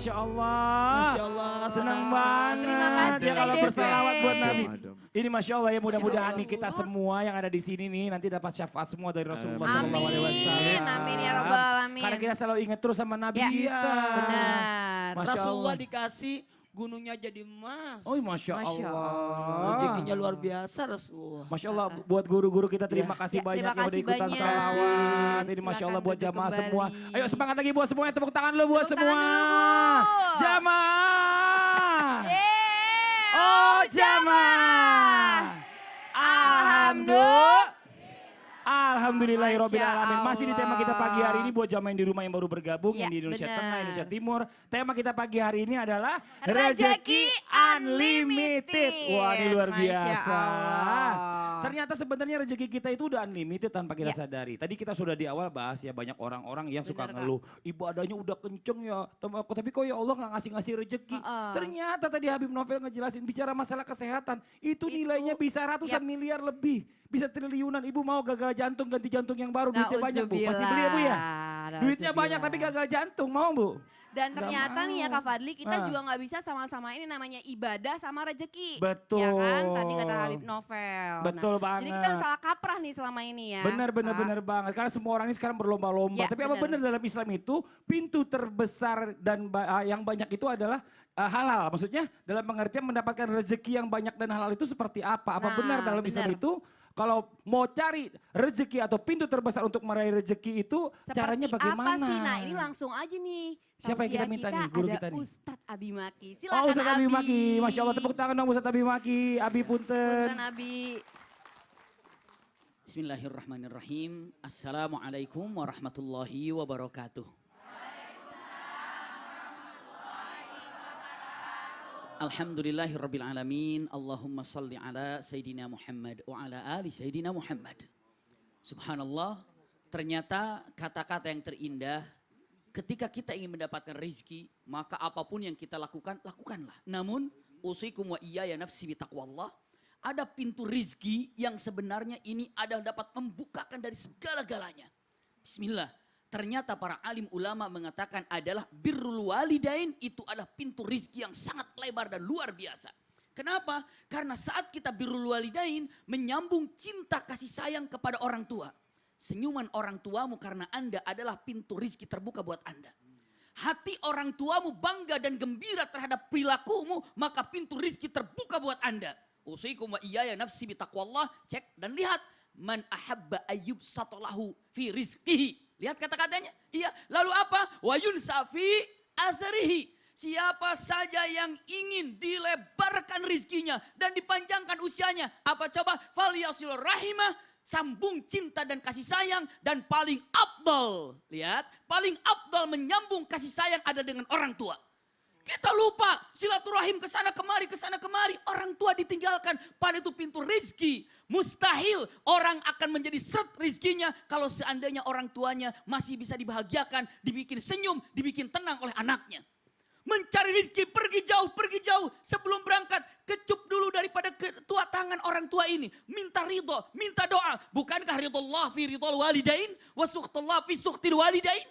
Masya Allah. Masya Allah. Senang banget. Terima kasih, Ya kalau Dede. bersalawat buat Nabi. Adem. Ini Masya Allah ya mudah-mudahan nih kita semua yang ada di sini nih nanti dapat syafaat semua dari Rasulullah SAW. Amin, amin ya Rabbal Alamin. Karena kita selalu ingat terus sama Nabi Ya, kita. benar. Masya Rasulullah Allah. dikasih gunungnya jadi emas. Oh Masya Masya Allah. Rezekinya luar biasa Rasulullah. Masya Allah buat guru-guru kita terima kasih Ya, banyak terima yang udah kasih ikutan banyak. salawat. Ini Masya Allah Silakan buat duduk jamaah kembali. semua. Ayo semangat lagi buat semuanya, tepuk tangan dulu buat Tepuk semua. tangan dulu, Bu. Jamaah. Yeay, Oh jamaah. Alhamdulillahirobbil alamin. Masya Masih di tema kita pagi hari ini buat jamaah yang di rumah yang baru bergabung, Ya, yang di Indonesia benar. Tengah, Indonesia Timur. Tema kita pagi hari ini adalah Rezeki Unlimited. Wah ini luar Masya biasa. Allah. Ternyata sebenarnya rezeki kita itu udah unlimited tanpa kita Ya. sadari. Tadi kita sudah di awal bahas ya banyak orang-orang yang suka Benar, Kak. ngeluh. Ibadahnya udah kenceng ya. Tapi kok ya Allah gak ngasih-ngasih rezeki. Ternyata tadi Habib Novel ngejelasin bicara masalah kesehatan. Itu nilainya bisa ratusan miliar lebih. Bisa triliunan. Ibu mau gagal jantung ganti jantung yang baru. Duitnya banyak Bu. Pasti beli ya Bu ya? Duitnya banyak tapi gagal jantung mau Bu? Dan ternyata nih ya Kak Fadli, kita Ah. juga nggak bisa sama-sama ini namanya ibadah sama rezeki. Betul. Ya kan, tadi kata Habib Novel. Betul Jadi banget. kita udah salah kaprah nih selama ini ya. Benar banget. Karena semua orang ini sekarang berlomba-lomba. Ya, Tapi apa benar dalam Islam itu pintu terbesar dan yang banyak itu adalah halal. Maksudnya dalam pengertian mendapatkan rezeki yang banyak dan halal itu seperti apa? Apa Nah, benar dalam Islam benar. itu kalau mau cari rezeki atau pintu terbesar untuk meraih rezeki itu caranya bagaimana? apa sih? Nah ini langsung aja nih. Siapa yang kita tausiah minta nih, guru ada kita nih? Ustadz Abi Maki. Silakan Oh Ustadz Abi Maki, Masya Allah tepuk tangan dong Ustadz Abi Maki. Abi punten. Punten Abi. Bismillahirrahmanirrahim. Assalamualaikum warahmatullahi wabarakatuh. Alhamdulillahirabbil alamin. Allahumma salli ala Sayyidina Muhammad wa ala ali Sayyidina Muhammad. Subhanallah, ternyata kata-kata yang terindah ketika kita ingin mendapatkan rizki, maka apapun yang kita lakukan, lakukanlah. Namun, usikum wa iyaya nafsi bitaqwallah. Ada pintu rizki yang sebenarnya ini ada dapat membukakan dari segala-galanya. Bismillah. Ternyata para alim ulama mengatakan adalah birrul walidain itu adalah pintu rizki yang sangat lebar dan luar biasa. Kenapa? Karena saat kita birrul walidain menyambung cinta kasih sayang kepada orang tua. Senyuman orang tuamu karena Anda adalah pintu rizki terbuka buat Anda. Hati orang tuamu bangga dan gembira terhadap perilakumu, maka pintu rizki terbuka buat Anda. Usikum wa iyaya nafsi bitaqwallah. Cek dan lihat. Man ahabba ayyub satolahu fi rizkihi. Lihat kata-katanya. Iya. Lalu apa? Wa yunsa fi atharihi. Siapa saja yang ingin dilebarkan rizkinya dan dipanjangkan usianya. Apa coba? Falyasil rahimah. Sambung cinta dan kasih sayang. Dan paling afdal. Lihat. Paling afdal menyambung kasih sayang ada dengan orang tua. Kita lupa silaturahim kesana kemari. Orang tua ditinggalkan. Padahal itu pintu rizki. Mustahil orang akan menjadi seret rizkinya. Kalau seandainya orang tuanya masih bisa dibahagiakan. Dibikin senyum, dibikin tenang oleh anaknya. Mencari rizki pergi jauh. Sebelum berangkat kecup dulu daripada ketua tangan orang tua ini. Minta ridho, minta doa. Bukankah ridhollah fi ridhol walidain. Wa suhtullah fi suhtil walidain.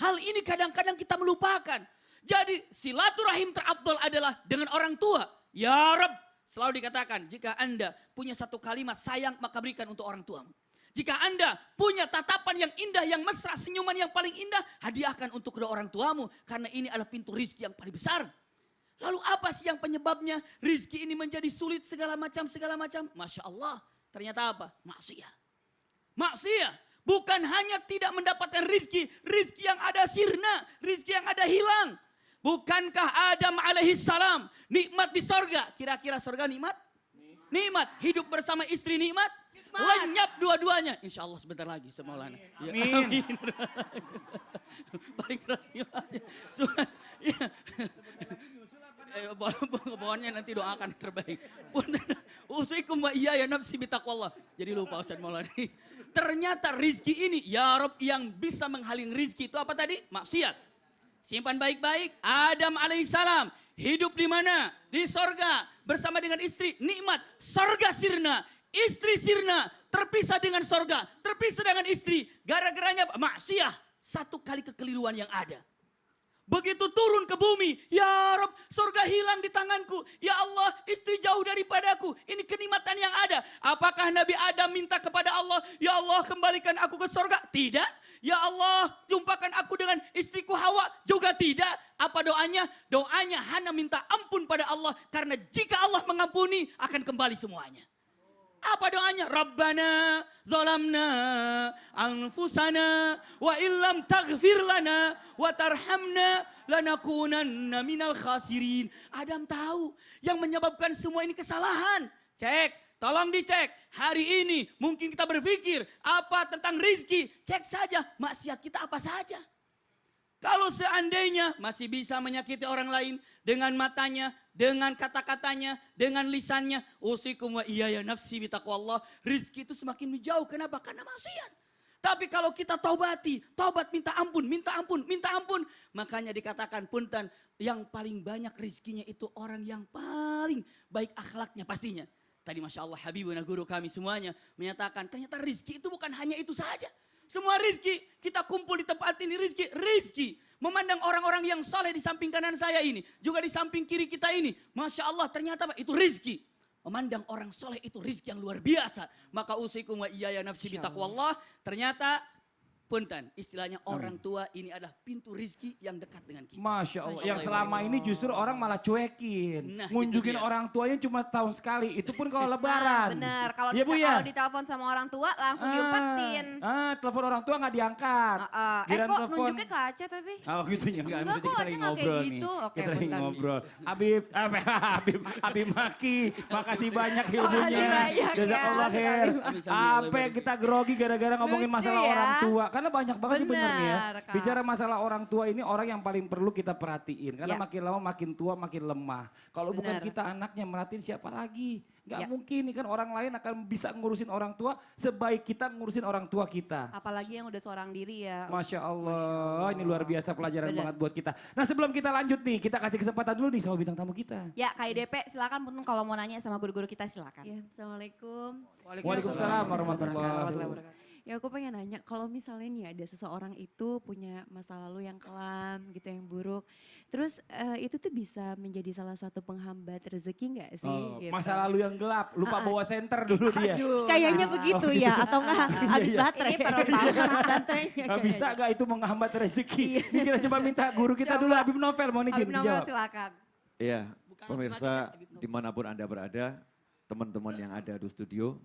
Hal ini kadang-kadang kita melupakan. Jadi silaturahim terafdal adalah dengan orang tua. Ya Rab, selalu dikatakan jika Anda punya satu kalimat sayang maka berikan untuk orang tuamu. Jika Anda punya tatapan yang indah, yang mesra, senyuman yang paling indah, hadiahkan untuk kedua orang tuamu. Karena ini adalah pintu rizki yang paling besar. Lalu apa sih yang penyebabnya rizki ini menjadi sulit segala macam. Masya Allah, ternyata apa? Maksiyah. Bukan hanya tidak mendapatkan rizki yang ada sirna, rizki yang ada hilang. Bukankah Adam alaihissalam nikmat di sorga? Kira-kira sorga nikmat? Nikmat. Hidup bersama istri nikmat? Lenyap dua-duanya. Insya Allah sebentar lagi semuanya. Amin. Paling keras nikmatnya. Pokoknya nanti doakan yang terbaik. Usikum wa iyaya nafsi bitaqwallah. Jadi lupa Ustaz Maulana. Ternyata rizki ini ya Rob yang bisa menghaling rizki itu apa tadi? Maksiat. Simpan baik-baik. Adam alaihissalam hidup di mana? Di sorga bersama dengan istri. Nikmat. Sorga sirna. Istri sirna. Terpisah dengan sorga. Terpisah dengan istri. Gara-garanya maksiat. Satu kali kekeliruan yang ada. Begitu turun ke bumi, ya Rob, surga hilang di tanganku. Ya Allah, istri jauh daripadaku. Ini kenikmatan yang ada. Apakah Nabi Adam minta kepada Allah, ya Allah kembalikan aku ke surga? Tidak. Ya Allah, jumpakan aku dengan istriku Hawa? Juga tidak. Apa doanya? Doanya hanya minta ampun pada Allah. Karena jika Allah mengampuni, akan kembali semuanya. Apa doanya? Rabbana zalamna anfusana wa illam taghfir lana wa tarhamna lanakunanna minal khasirin. Adam tahu yang menyebabkan semua ini kesalahan. Cek, tolong dicek. Hari ini mungkin kita berpikir apa tentang rizki. Cek saja maksiat kita apa saja. Kalau seandainya masih bisa menyakiti orang lain dengan matanya, dengan kata-katanya, dengan lisannya. Usikum wa iya ya nafsi bitaqwallah. Rizki itu semakin menjauh. Kenapa? Karena maksiat. Tapi kalau kita taubati, taubat minta ampun, minta ampun, minta ampun. Makanya dikatakan punten, yang paling banyak rizkinya itu orang yang paling baik akhlaknya pastinya. Tadi Masya Allah Habibuna guru kami semuanya menyatakan ternyata rizki itu bukan hanya itu saja. Semua rizki, kita kumpul di tempat ini rizki. Memandang orang-orang yang soleh di samping kanan saya ini. Juga di samping kiri kita ini. Masya Allah ternyata Pak, itu rizki. Memandang orang soleh itu rizki yang luar biasa. Maka usikum wa iyaya nafsi bitaqwallah. Ternyata punten, istilahnya orang tua ini adalah pintu rizki yang dekat dengan kita. Masya Allah. Yang selama ini justru orang malah cuekin. Nah, Ngunjukin itu dia. orang tuanya cuma tahun sekali. Itu pun kalau lebaran. Bener, kalau Iya, Bu, ya? kalau ditelepon sama orang tua langsung diumpetin. Telepon orang tua gak diangkat. Giliran Kok telepon- nunjuknya ke Aceh tapi? Oh gitu ya, enggak. Maksudnya Maksudnya kita lagi Aceh nggak kayak ngobrol nih. gitu. Oke, Kita lagi bentar. ngobrol. Habib Maki, makasih banyak ilmunya. banyak ya. Jazakallah khair. Apa kita grogi gara-gara ngomongin Lucu masalah ya. orang tua. Karena banyak banget nih bener nih ya. Benar, Kak. Bicara masalah orang tua ini orang yang paling perlu kita perhatiin. Karena Ya. makin lama makin tua makin lemah. Kalau bukan Benar. kita anaknya merhatiin siapa lagi. Gak Ya. mungkin nih kan orang lain akan bisa ngurusin orang tua sebaik kita ngurusin orang tua kita. Apalagi yang udah seorang diri ya. Masya Allah, ini luar biasa pelajaran Bener. banget buat kita. Nah sebelum kita lanjut nih, kita kasih kesempatan dulu nih sama bintang tamu kita. Ya KIDP silakan Punten kalau mau nanya sama guru-guru kita silakan. Ya, Assalamualaikum. Waalaikumsalam warahmatullahi wabarakatuh. Ya aku pengen nanya, kalau misalnya nih ada seseorang itu punya masa lalu yang kelam gitu, yang buruk. Terus itu tuh bisa menjadi salah satu penghambat rezeki nggak sih? Oh, gitu. masa lalu yang gelap, lupa bawa senter dulu dia. Kayaknya begitu ya, atau enggak habis baterai. Ini perumpamaan. Baterainya Nah, bisa kayaknya. gak itu menghambat rezeki? Ini kita coba minta guru kita dulu, Habib Novel, mau izin Habib Novel dijawab. silakan. Iya, Bukan pemirsa Habib Novel. dimanapun Anda berada, teman-teman yang ada di studio,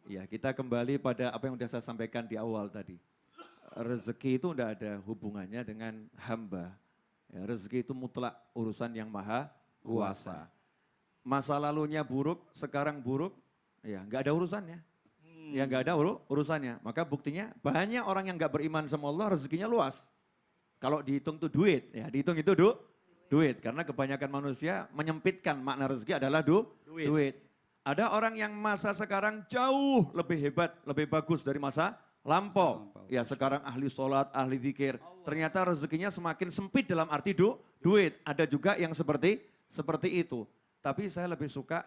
ya kita kembali pada apa yang sudah saya sampaikan di awal tadi. Rezeki itu tidak ada hubungannya dengan hamba. Ya, rezeki itu mutlak urusan yang maha kuasa. Masa lalunya buruk, sekarang buruk, ya nggak ada urusannya. Ya nggak ada urusannya. Maka buktinya banyak orang yang nggak beriman sama Allah rezekinya luas. Kalau dihitung tuh duit, ya dihitung itu duit. Karena kebanyakan manusia menyempitkan makna rezeki adalah duit. Ada orang yang masa sekarang jauh lebih hebat, lebih bagus dari masa lampau. Ya sekarang ahli sholat, ahli zikir. Ternyata rezekinya semakin sempit dalam arti duit. Ada juga yang seperti itu. Tapi saya lebih suka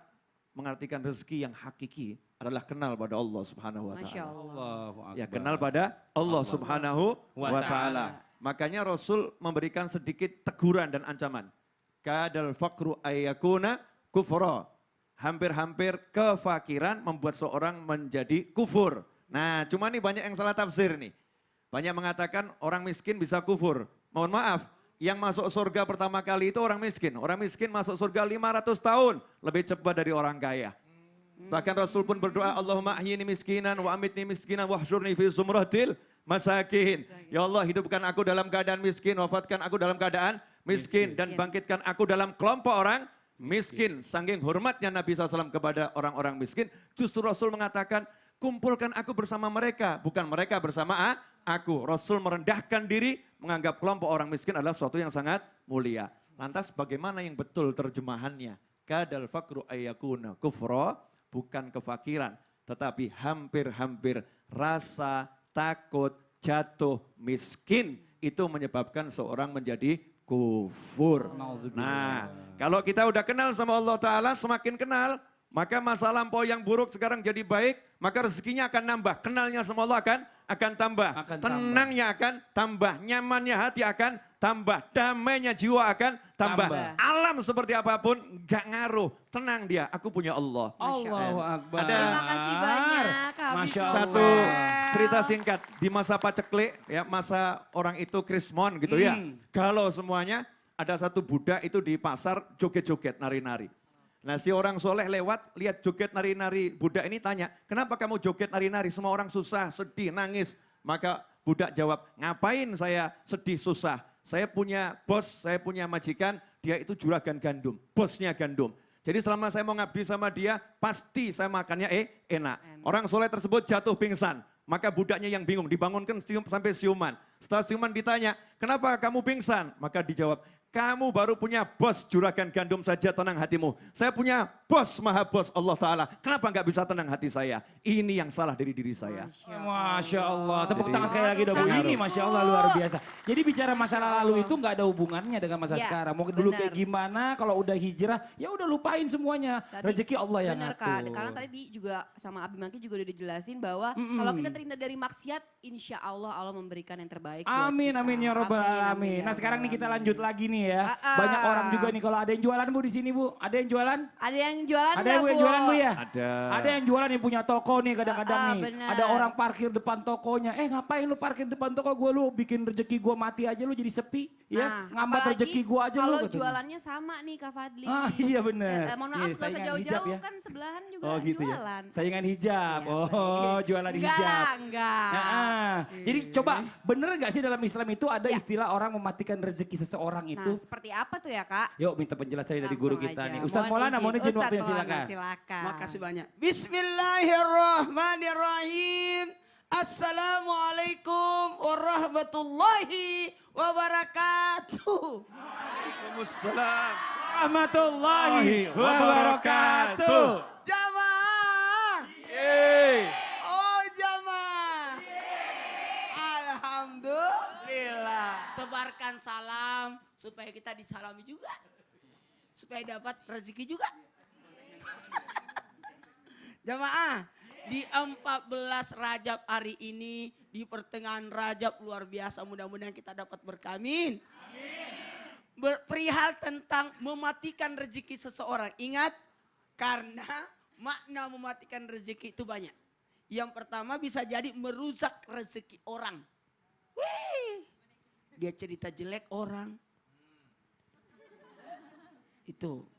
mengartikan rezeki yang hakiki adalah kenal pada Allah Subhanahu wa Masya taala. Allah. Ya kenal pada Allah Subhanahu wa taala. Makanya Rasul memberikan sedikit teguran dan ancaman. Kadal fakru ayyakuna kufra. Hampir-hampir kefakiran membuat seorang menjadi kufur. Nah, cuma nih banyak yang salah tafsir nih. Banyak mengatakan orang miskin bisa kufur. Mohon maaf, yang masuk surga pertama kali itu orang miskin. Orang miskin masuk surga 500 tahun lebih cepat dari orang kaya. Bahkan Rasul pun berdoa, Allahumma ahyini miskinan wa amitni miskinan wahsyurni fi zumratil masakin. Ya Allah, hidupkan aku dalam keadaan miskin, wafatkan aku dalam keadaan miskin. Dan bangkitkan aku dalam kelompok orang miskin. Saking hormatnya Nabi SAW kepada orang-orang miskin, justru Rasul mengatakan, kumpulkan aku bersama mereka, bukan mereka bersama aku. Rasul merendahkan diri, menganggap kelompok orang miskin adalah sesuatu yang sangat mulia. Lantas bagaimana yang betul terjemahannya? Kadal fakru ayyakuna kufra, bukan kefakiran, tetapi hampir-hampir rasa takut jatuh miskin itu menyebabkan seorang menjadi kufur. Nah, kalau kita udah kenal sama Allah Ta'ala, semakin kenal, maka masa lampau yang buruk sekarang jadi baik, maka rezekinya akan nambah. Kenalnya sama Allah akan tambah. Akan tambah. Tenangnya akan tambah. Nyamannya hati akan tambah. Damainya jiwa akan tambah. Tambah. Alam seperti apapun gak ngaruh. Tenang dia, aku punya Allah. Allahu Akbar. Ada- Terima kasih banyak Kak Masya Habib. Satu Allah. cerita singkat. Di masa paceklik, ya masa orang itu krismon gitu ya. Galau semuanya, ada satu budak itu di pasar joget-joget, nari-nari. Nah si orang soleh lewat, lihat joget nari-nari. Budak ini tanya, kenapa kamu joget nari-nari? Semua orang susah, sedih, nangis. Maka budak jawab, ngapain saya sedih, susah? Saya punya bos, saya punya majikan, dia itu juragan gandum. Bosnya gandum. Jadi selama saya mau ngabdi sama dia, pasti saya makannya enak. Orang soleh tersebut jatuh pingsan. Maka budaknya yang bingung, dibangunkan sampai siuman. Setelah siuman ditanya, kenapa kamu pingsan? Maka dijawab, kamu baru punya bos juragan gandum saja tenang hatimu. Saya punya bos maha bos Allah Ta'ala. Kenapa nggak bisa tenang hati saya? Ini yang salah dari diri saya. Masya Allah. Tepuk Jadi- tangan sekali lagi dong Bu. Ini Masya Allah luar biasa. Jadi bicara masa lalu itu nggak ada hubungannya dengan masa Ya, sekarang. Mau dulu benar. kayak gimana, kalau udah hijrah ya udah lupain semuanya. Tadi- Rezeki Allah yang Bener ngatur. Kak, karena tadi juga sama Abi Maki juga udah dijelasin bahwa kalau kita terhindar dari maksiat, insya Allah Allah memberikan yang terbaik. buat Amin, kita. amin ya robbal Amin, alamin. ya Nah sekarang nih rabbal kita alamin. lanjut lagi nih ya. Banyak orang juga nih kalau ada yang jualan Bu di sini Bu. Ada yang jualan? Ada yang jualan Ada nggak, yang Bu? jualan Bu ya? Ada. Ada yang jualan yang punya toko nih kadang-kadang nih. benar. Ada orang parkir depan tokonya. Ngapain lu parkir depan toko gue, lu bikin rezeki gue mati aja lu jadi sepi. Ya, ngambat apalagi rezeki gue aja lu. kalau katanya. jualannya sama nih Kak Fadli. Ah iya benar. Mohon maaf Iya, gak usah saingan hijab jauh-jauh ya. kan sebelahan juga Oh gitu jualan. ya. Saingan hijab. Iya, Oh, jualan Enggak hijab. lah, enggak. Nah, jadi coba bener gak sih dalam Islam itu ada Ya. istilah orang mematikan rezeki seseorang itu? Nah seperti apa tuh ya Kak? Yuk minta penjelasan dari guru Langsung kita aja. nih. Ustaz Maulana mohon izin Ustaz waktunya Maulana, silakan. silakan. Makasih banyak. Bismillahirrahmanirrahim. Assalamualaikum warahmatullahi wabarakatuh. Waalaikumsalam. Rahmatullahi wabarakatuh. Jamaah. Yeay. Oh jamaah. Alhamdulillah. Lila. Tebarkan salam supaya kita disalami juga. Supaya dapat rezeki juga. Jamaah, di 14 Rajab hari ini, di pertengahan Rajab luar biasa, mudah-mudahan kita dapat berkamin. Perihal tentang mematikan rezeki seseorang. Ingat, karena makna mematikan rezeki itu banyak. Yang pertama bisa jadi merusak rezeki orang. Wih, dia cerita jelek orang. Itu.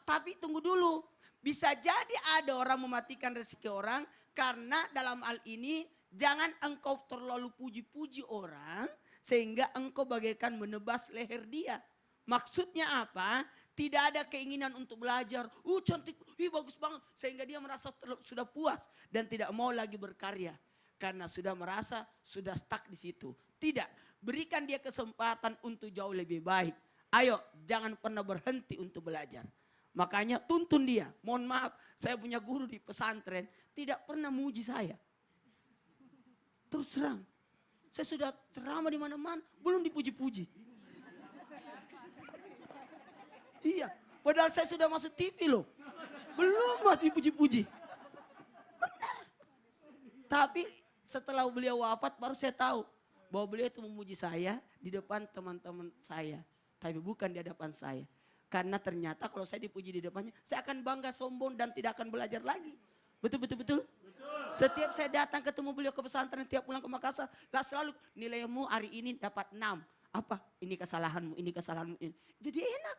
Tapi tunggu dulu. Bisa jadi ada orang mematikan rezeki orang karena dalam hal ini jangan engkau terlalu puji-puji orang sehingga engkau bagaikan menebas leher dia. Maksudnya apa? Tidak ada keinginan untuk belajar. Cantik, bagus banget. Sehingga dia merasa sudah puas dan tidak mau lagi berkarya. Karena sudah merasa sudah stuck di situ. Tidak, berikan dia kesempatan untuk jauh lebih baik. Ayo, jangan pernah berhenti untuk belajar. Makanya tuntun dia. Mohon maaf, saya punya guru di pesantren tidak pernah muji saya. Terus terang, saya sudah ceramah di mana-mana, belum dipuji-puji. Iya, padahal saya sudah masuk TV loh. Belum masih dipuji-puji. Benar. Tapi setelah beliau wafat baru saya tahu bahwa beliau itu memuji saya di depan teman-teman saya. Tapi bukan di hadapan saya. Karena ternyata kalau saya dipuji di depannya, saya akan bangga, sombong dan tidak akan belajar lagi. Betul. Setiap saya datang ketemu beliau ke pesantren, tiap pulang ke Makassar, lah selalu nilaimu hari ini dapat 6. Apa? Ini kesalahanmu, ini kesalahanmu. Ini. Jadi enak.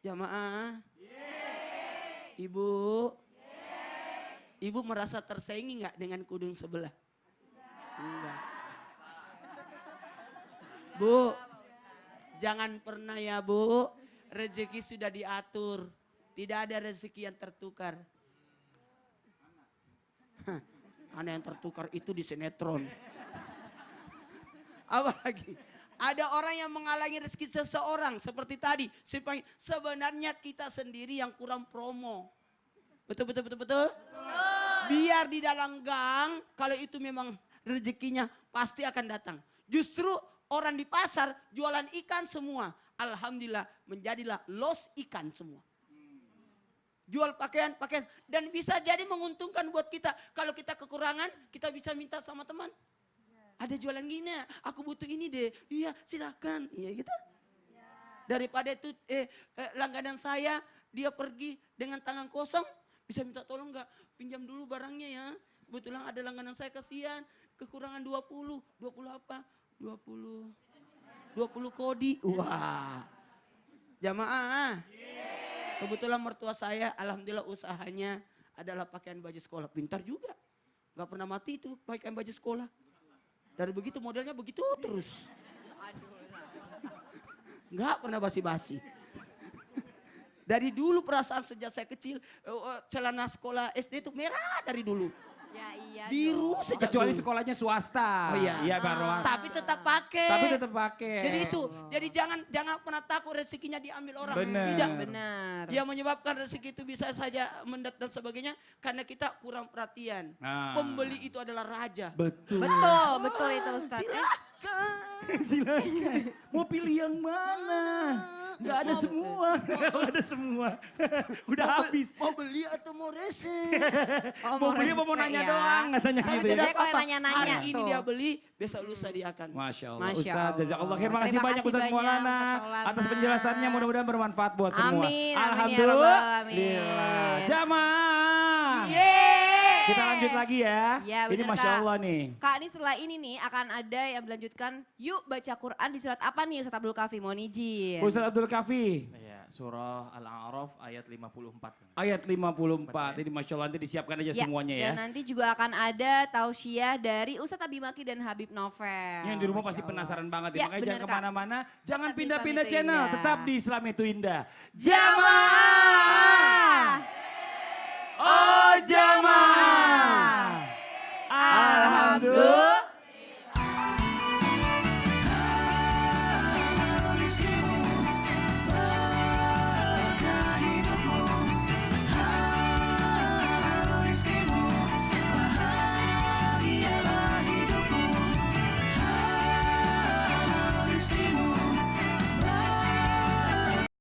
Jamaah. Ibu. Ibu merasa tersaingi nggak dengan kudung sebelah? Enggak. Bu. Jangan pernah ya Bu, rezeki sudah diatur. Tidak ada rezeki yang tertukar. Mana yang tertukar itu di sinetron. Apalagi, ada orang yang menghalangi rezeki seseorang. Seperti tadi, sebenarnya kita sendiri yang kurang promo. Betul? Biar di dalam gang, kalau itu memang rezekinya pasti akan datang. Justru orang di pasar jualan ikan semua. Alhamdulillah menjadilah los ikan semua. Jual pakaian. Dan bisa jadi menguntungkan buat kita. Kalau kita kekurangan kita bisa minta sama teman. ada jualan gini, aku butuh ini deh. Iya silakan, iya gitu. Daripada itu langganan saya, dia pergi dengan tangan kosong, bisa minta tolong nggak, pinjam dulu barangnya ya. Kebetulan ada langganan saya, kasihan, kekurangan 20 apa? 20 kodi. Wah, jamaah. Kebetulan mertua saya, alhamdulillah usahanya adalah pakaian baju sekolah. Pintar juga, nggak pernah mati itu pakaian baju sekolah. Dari begitu modelnya begitu terus. Nggak pernah basi-basi. Dari dulu perasaan sejak saya kecil, celana sekolah SD itu merah dari dulu. Ya iya. Biru sejak Kecuali dulu. sekolahnya swasta. Oh iya. Iya Bang Rohan. Tapi tetap pakai. Tapi tetap pakai. Jadi itu, jadi jangan pernah takut rezekinya diambil orang. Benar. Tidak. Benar. Yang menyebabkan rezeki itu bisa saja mendat dan sebagainya karena kita kurang perhatian. Nah. Pembeli itu adalah raja. Betul. Betul itu Ustaz. Silakan. Silakan. Mau pilih yang mana? Nggak ada semua. Nggak ada semua. Udah habis. Mau beli atau mau rese? Mau beli apa mau nanya ya. doang katanya Tapi gitu ya. tidak Saya kalau apa-apa. nanya-nanya Hari ini tuh. dia beli, besok lusa dia akan. Masya Allah. Masya Ustaz, Allah. jazakallah khair. Makasih Terima banyak kasih Ustaz banyak, Maulana Ustaz Maulana. atas penjelasannya. Mudah-mudahan bermanfaat buat semua. Amin, amin ya Rabbal Alamin. Jamaah. Yeay. Kita lanjut lagi ya. Ya, Ini bener, Masya Kak. Allah nih. Kak, ini setelah ini nih akan ada yang melanjutkan, yuk baca Quran di surat apa nih Ustaz Abdul Kafi? Mohon izin. Ustaz Abdul Kafi. Ya, surah Al-A'raf ayat 54. Ayat 54. Ini Masya Allah nanti disiapkan aja semuanya ya. Dan nanti juga akan ada tausiah dari Ustaz Abi Maki dan Habib Novel. Yang di rumah pasti penasaran banget ya. Ya, Makanya bener, jangan Kak. kemana-mana. Jangan Tetap di pindah-pindah Islam itu channel. indah. Tetap di Islam itu indah. Jamaah! Oh jamaah.